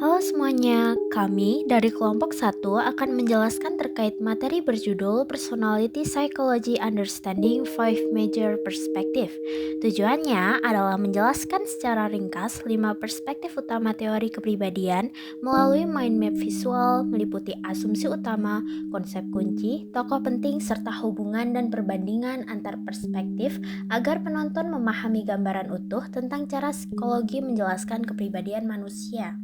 Halo semuanya, kami dari kelompok satu akan menjelaskan terkait materi berjudul Personality Psychology Understanding 5 Major Perspective. Tujuannya adalah menjelaskan secara ringkas 5 perspektif utama teori kepribadian melalui mind map visual, meliputi asumsi utama, konsep kunci, tokoh penting, serta hubungan dan perbandingan antar perspektif agar penonton memahami gambaran utuh tentang cara psikologi menjelaskan kepribadian manusia.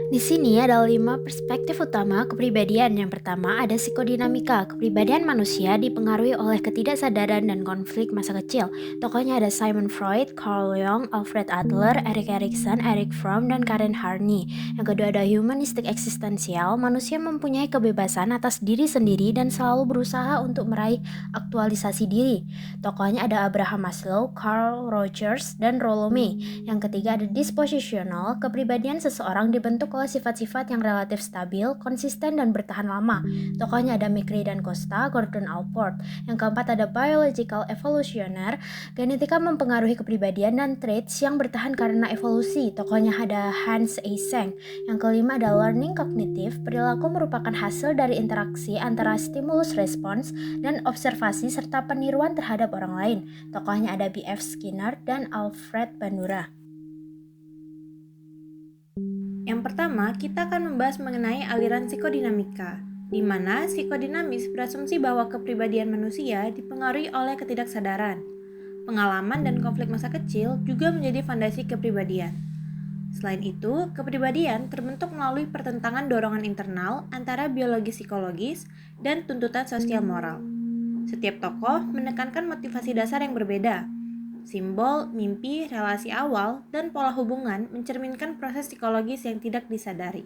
Di sini ada 5 perspektif utama kepribadian. Yang pertama ada psikodinamika. Kepribadian manusia dipengaruhi oleh ketidaksadaran dan konflik masa kecil. Tokohnya ada Sigmund Freud, Carl Jung, Alfred Adler, Erik Erikson, Erich Fromm, dan Karen Harney. Yang kedua ada humanistik eksistensial. Manusia mempunyai kebebasan atas diri sendiri dan selalu berusaha untuk meraih aktualisasi diri. Tokohnya ada Abraham Maslow, Carl Rogers, dan Rollo May. Yang ketiga ada dispositional. Kepribadian seseorang dibentuk oleh sifat-sifat yang relatif stabil, konsisten, dan bertahan lama. Tokohnya ada McRae dan Costa, Gordon Allport. Yang keempat ada biological evolutioner. Genetika mempengaruhi kepribadian dan traits yang bertahan karena evolusi. Tokohnya ada Hans Eysenck. Yang kelima ada learning cognitive. Perilaku merupakan hasil dari interaksi antara stimulus respons dan observasi serta peniruan terhadap orang lain. Tokohnya ada B.F. Skinner dan Alfred Bandura. Yang pertama, kita akan membahas mengenai aliran psikodinamika, di mana psikodinamis berasumsi bahwa kepribadian manusia dipengaruhi oleh ketidaksadaran. Pengalaman dan konflik masa kecil juga menjadi fondasi kepribadian. Selain itu, kepribadian terbentuk melalui pertentangan dorongan internal antara biologi psikologis dan tuntutan sosial moral. Setiap tokoh menekankan motivasi dasar yang berbeda. Simbol, mimpi, relasi awal, dan pola hubungan mencerminkan proses psikologis yang tidak disadari.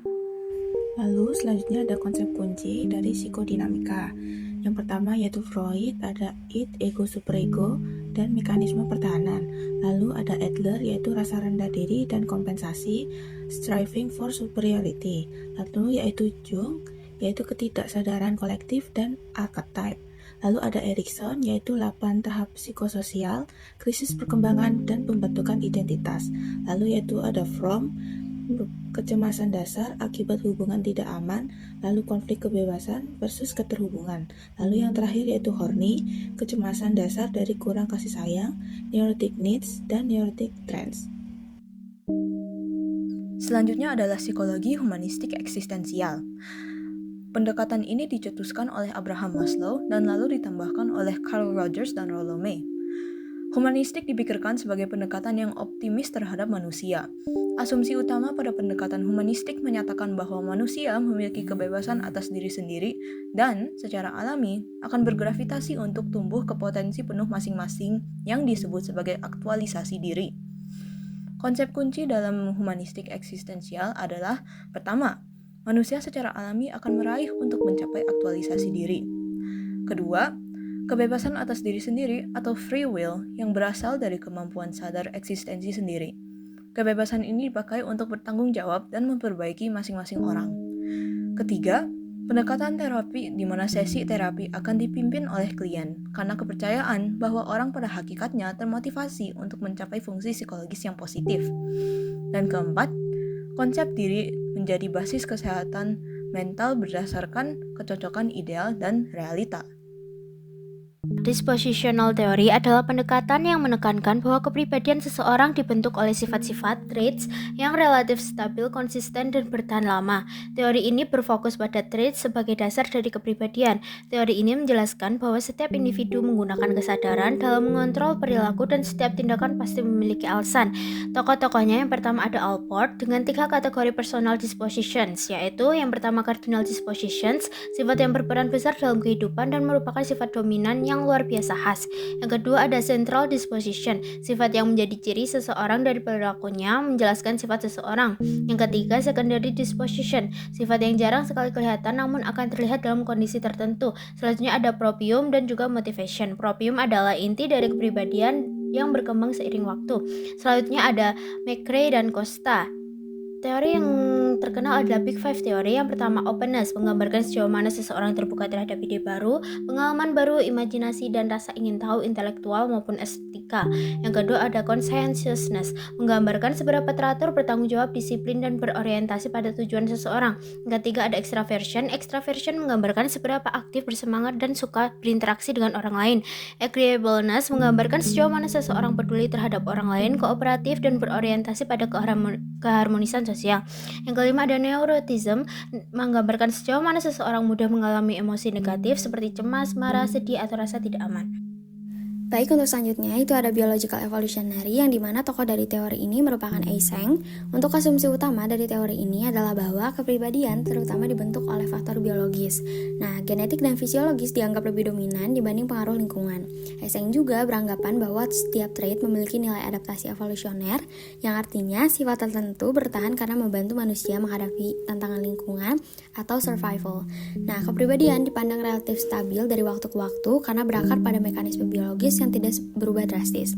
Lalu selanjutnya ada konsep kunci dari psikodinamika. Yang pertama yaitu Freud, ada id, ego, superego, dan mekanisme pertahanan. Lalu ada Adler yaitu rasa rendah diri dan kompensasi, striving for superiority. Lalu yaitu Jung yaitu ketidaksadaran kolektif dan archetype. Lalu ada Erikson yaitu 8 tahap psikososial, krisis perkembangan dan pembentukan identitas. Lalu yaitu ada Fromm, kecemasan dasar akibat hubungan tidak aman, lalu konflik kebebasan versus keterhubungan. Lalu yang terakhir yaitu Horny, kecemasan dasar dari kurang kasih sayang, neurotic needs, dan neurotic trends. Selanjutnya adalah psikologi humanistik eksistensial. Pendekatan ini dicetuskan oleh Abraham Maslow dan lalu ditambahkan oleh Carl Rogers dan Rollo May. Humanistik dipikirkan sebagai pendekatan yang optimis terhadap manusia. Asumsi utama pada pendekatan humanistik menyatakan bahwa manusia memiliki kebebasan atas diri sendiri dan secara alami akan bergravitasi untuk tumbuh ke potensi penuh masing-masing yang disebut sebagai aktualisasi diri. Konsep kunci dalam humanistik eksistensial adalah pertama, manusia secara alami akan meraih untuk mencapai aktualisasi diri. Kedua, kebebasan atas diri sendiri atau free will yang berasal dari kemampuan sadar eksistensi sendiri. Kebebasan ini dipakai untuk bertanggung jawab dan memperbaiki masing-masing orang. Ketiga, pendekatan terapi di mana sesi terapi akan dipimpin oleh klien karena kepercayaan bahwa orang pada hakikatnya termotivasi untuk mencapai fungsi psikologis yang positif. Dan keempat, konsep diri menjadi basis kesehatan mental berdasarkan kecocokan ideal dan realita. Dispositional theory adalah pendekatan yang menekankan bahwa kepribadian seseorang dibentuk oleh sifat-sifat traits yang relatif stabil, konsisten, dan bertahan lama. Teori ini berfokus pada traits sebagai dasar dari kepribadian. Teori ini menjelaskan bahwa setiap individu menggunakan kesadaran dalam mengontrol perilaku dan setiap tindakan pasti memiliki alasan. Tokoh-tokohnya yang pertama ada Allport dengan 3 kategori personal dispositions, yaitu yang pertama cardinal dispositions, sifat yang berperan besar dalam kehidupan dan merupakan sifat dominan yang luar biasa khas. Yang kedua ada central disposition, sifat yang menjadi ciri seseorang dari perilakunya menjelaskan sifat seseorang. Yang ketiga secondary disposition, sifat yang jarang sekali kelihatan namun akan terlihat dalam kondisi tertentu. Selanjutnya ada proprium dan juga motivation. Proprium adalah inti dari kepribadian yang berkembang seiring waktu. Selanjutnya ada McRae dan Costa. Teori yang paling terkenal adalah Big Five teori. Yang pertama, openness, menggambarkan sejauh mana seseorang terbuka terhadap ide baru, pengalaman baru, imajinasi, dan rasa ingin tahu intelektual maupun estetika. Yang kedua ada conscientiousness, menggambarkan seberapa teratur, bertanggung jawab, disiplin, dan berorientasi pada tujuan seseorang. Yang ketiga ada extraversion. Extraversion menggambarkan seberapa aktif, bersemangat, dan suka berinteraksi dengan orang lain. Agreeableness menggambarkan sejauh mana seseorang peduli terhadap orang lain, kooperatif, dan berorientasi pada keharmonisan sosial. Yang kelima ada neuroticism, menggambarkan sejauh mana seseorang mudah mengalami emosi negatif seperti cemas, marah, sedih, atau rasa tidak aman. Baik, untuk selanjutnya itu ada biological evolutionary, yang dimana tokoh dari teori ini merupakan Eysenck. Untuk asumsi utama dari teori ini adalah bahwa kepribadian terutama dibentuk oleh faktor biologis. Nah, genetik dan fisiologis dianggap lebih dominan dibanding pengaruh lingkungan. Eysenck juga beranggapan bahwa setiap trait memiliki nilai adaptasi evolusioner, yang artinya sifat tertentu bertahan karena membantu manusia menghadapi tantangan lingkungan atau survival. Nah, kepribadian dipandang relatif stabil dari waktu ke waktu karena berakar pada mekanisme biologis yang tidak berubah drastis.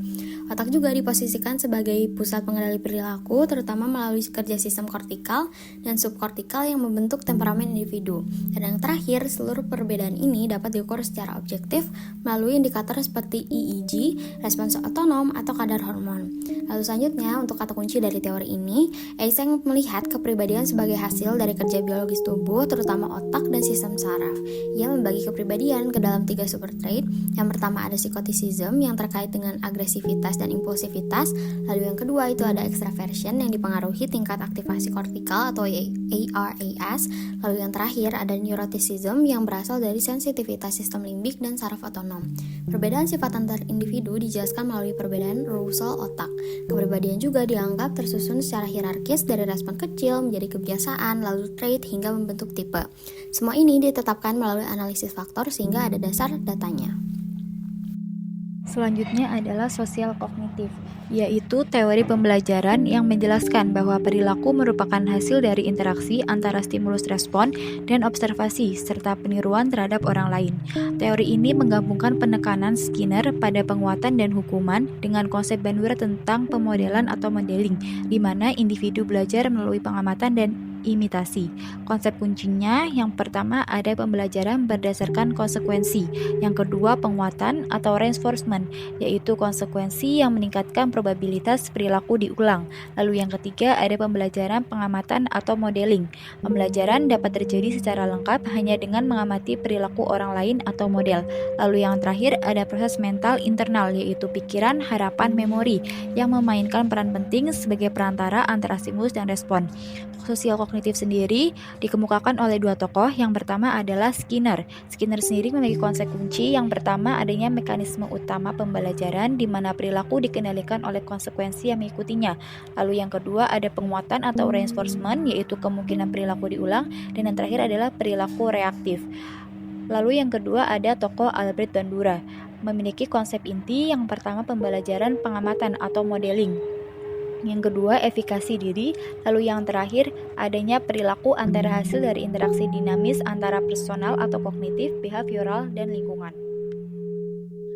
Otak juga diposisikan sebagai pusat pengendali perilaku, terutama melalui kerja sistem kortikal dan subkortikal yang membentuk temperamen individu. Dan yang terakhir, seluruh perbedaan ini dapat diukur secara objektif melalui indikator seperti EEG, respons otonom, atau kadar hormon. Lalu selanjutnya, untuk kata kunci dari teori ini, Eysenck melihat kepribadian sebagai hasil dari kerja biologis tubuh, terutama otak dan sistem saraf. Ia membagi kepribadian ke dalam 3 super trait. Yang pertama ada psychoticism yang terkait dengan agresivitas dan impulsivitas. Lalu yang kedua itu ada extraversion yang dipengaruhi tingkat aktivasi kortikal atau ARAS. Lalu yang terakhir ada neuroticism yang berasal dari sensitivitas sistem limbik dan saraf otonom. Perbedaan sifat antar individu dijelaskan melalui perbedaan Russell otak. Kepribadian juga dianggap tersusun secara hierarkis dari respon kecil menjadi kebiasaan, lalu trait hingga membentuk tipe. Semua ini ditetapkan melalui analisis faktor sehingga ada dasar datanya. Selanjutnya adalah sosial kognitif, yaitu teori pembelajaran yang menjelaskan bahwa perilaku merupakan hasil dari interaksi antara stimulus respon dan observasi serta peniruan terhadap orang lain. Teori ini menggabungkan penekanan Skinner pada penguatan dan hukuman dengan konsep Bandura tentang pemodelan atau modeling, di mana individu belajar melalui pengamatan dan imitasi. Konsep kuncinya yang pertama ada pembelajaran berdasarkan konsekuensi, yang kedua penguatan atau reinforcement, yaitu konsekuensi yang meningkatkan probabilitas perilaku diulang. Lalu yang ketiga ada pembelajaran pengamatan atau modeling. Pembelajaran dapat terjadi secara lengkap hanya dengan mengamati perilaku orang lain atau model. Lalu yang terakhir ada proses mental internal, yaitu pikiran, harapan, memori, yang memainkan peran penting sebagai perantara antara stimulus dan respon. Sosial kognitif sendiri dikemukakan oleh 2 tokoh. Yang pertama adalah Skinner. Skinner sendiri memiliki konsep kunci. Yang pertama adanya mekanisme utama pembelajaran di mana perilaku dikendalikan oleh konsekuensi yang mengikutinya. Lalu yang kedua ada penguatan atau reinforcement, yaitu kemungkinan perilaku diulang, dan yang terakhir adalah perilaku reaktif. Lalu yang kedua ada tokoh Albert Bandura, memiliki konsep inti. Yang pertama pembelajaran pengamatan atau modeling, yang kedua efikasi diri, lalu yang terakhir adanya perilaku antara hasil dari interaksi dinamis antara personal atau kognitif, behavioral, dan lingkungan.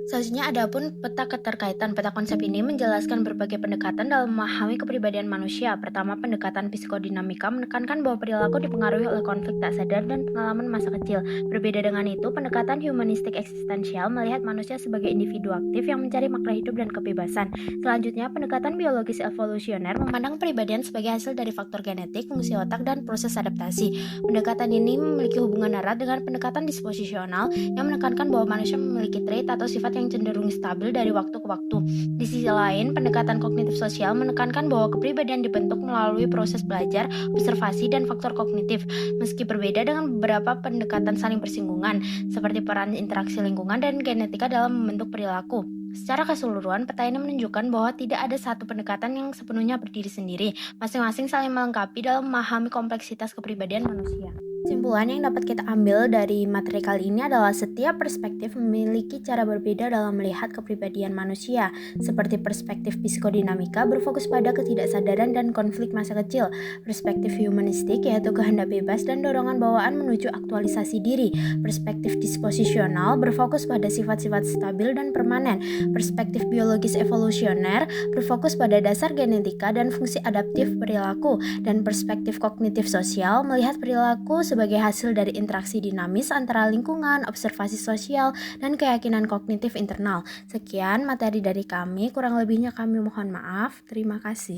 Selanjutnya ada pun peta keterkaitan. Peta konsep ini menjelaskan berbagai pendekatan dalam memahami kepribadian manusia. Pertama, pendekatan psikodinamika menekankan bahwa perilaku dipengaruhi oleh konflik tak sadar dan pengalaman masa kecil. Berbeda dengan itu, pendekatan humanistik eksistensial melihat manusia sebagai individu aktif yang mencari makna hidup dan kebebasan. Selanjutnya, pendekatan biologis evolusioner memandang kepribadian sebagai hasil dari faktor genetik, fungsi otak, dan proses adaptasi. Pendekatan ini memiliki hubungan erat dengan pendekatan disposisional yang menekankan bahwa manusia memiliki trait atau sifat yang cenderung stabil dari waktu ke waktu. Di sisi lain, pendekatan kognitif sosial menekankan bahwa kepribadian dibentuk melalui proses belajar, observasi, dan faktor kognitif. Meski berbeda dengan beberapa pendekatan saling bersinggungan, seperti peran interaksi lingkungan dan genetika dalam membentuk perilaku. Secara keseluruhan, peta ini menunjukkan bahwa tidak ada satu pendekatan yang sepenuhnya berdiri sendiri. Masing-masing saling melengkapi dalam memahami kompleksitas kepribadian manusia. Kesimpulan yang dapat kita ambil dari materi kali ini adalah setiap perspektif memiliki cara berbeda dalam melihat kepribadian manusia. Seperti perspektif psikodinamika berfokus pada ketidaksadaran dan konflik masa kecil. Perspektif humanistik yaitu kehendak bebas dan dorongan bawaan menuju aktualisasi diri. Perspektif disposisional berfokus pada sifat-sifat stabil dan permanen. Perspektif biologis evolusioner berfokus pada dasar genetika dan fungsi adaptif perilaku. Dan perspektif kognitif sosial melihat perilaku sebagai hasil dari interaksi dinamis antara lingkungan, observasi sosial, dan keyakinan kognitif internal. Sekian materi dari kami, kurang lebihnya kami mohon maaf. Terima kasih.